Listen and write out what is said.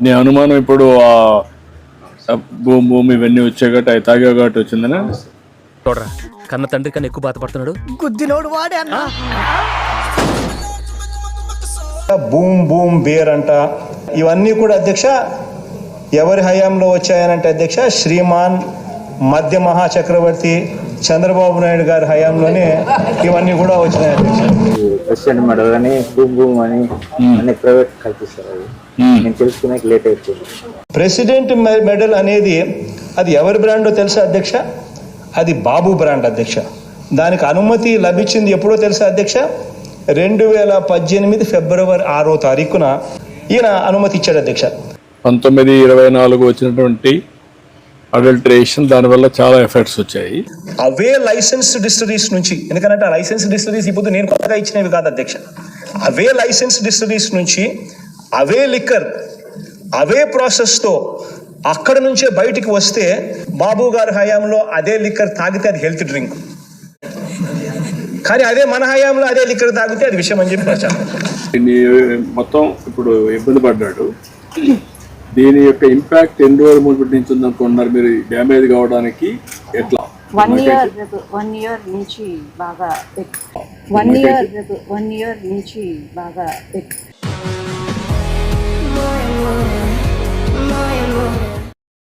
నీ అనుమానం ఇప్పుడు భూమి ఇవన్నీ వచ్చాయి కాబట్టి అవి తాగే కాబట్టి వచ్చిందనా? చూడరా కన్న తండ్రి కన్నా ఎక్కువ బాధపడుతున్నాడు. గుద్దినోడు వాడే అన్న. బూమ్ బూమ్ బేర్ అంట, ఇవన్నీ కూడా అధ్యక్ష ఎవరి హయాంలో వచ్చాయనంటే అధ్యక్ష శ్రీమాన్ మధ్య మహాచక్రవర్తి చంద్రబాబు నాయుడు గారి హయాంలోనే ఇవన్నీ కూడా వచ్చినాయి అధ్యక్ష. ప్రెసిడెంట్ మెడల్ అని బూమ్ బూమ్ అని అన్ని ప్రైవేట్ కల్పిస్తారు. నేను తెలుసుకునే లేట్ అయిపోయింది. ప్రెసిడెంట్ మెడల్ అనేది అది ఎవరి బ్రాండో తెలుసా అధ్యక్ష? అది బాబు బ్రాండ్ అధ్యక్ష. దానికి అనుమతి లభించింది ఎప్పుడో తెలుసా అధ్యక్ష? 2018 ఫిబ్రవరి 6వ తారీఖున ఈయన అనుమతి ఇచ్చాడు అధ్యక్ష. 1924 వచ్చినటువంటి అడల్టరేషన్, దానివల్ల చాలా ఎఫెక్ట్స్ వచ్చాయి. అవే లైసెన్స్ డిస్టరీస్ నుంచి, ఎందుకంటే ఆ లైసెన్స్ డిస్టరీస్ ఇప్పుడు నేను కొత్తగా ఇచ్చినవి కాదు అధ్యక్ష. అవే లైసెన్స్ డిస్టరీస్ నుంచి అవే లిక్కర్ అవే ప్రాసెస్తో అక్కడ నుంచే బయటికి వస్తే బాబు గారి హయాంలో అదే లిక్కర్ తాగితే అది హెల్త్ డ్రింక్, కానీ అదే మన హయాంలో అదే లిక్కర్ తాగితే అది విషయం అని చెప్పి ప్రచారం. మొత్తం ఇప్పుడు ఇబ్బంది పడ్డాడు. దీని యొక్క ఇంపాక్ట్ ఎన్ని రోజుల ముందు నుంచి ఉందనుకుంటున్నారు మీరు? డ్యామేజ్ కావడానికి ఎట్లా? 1 ఇయర్ నుంచి బాగా 1 ఇయర్ నుంచి బాగా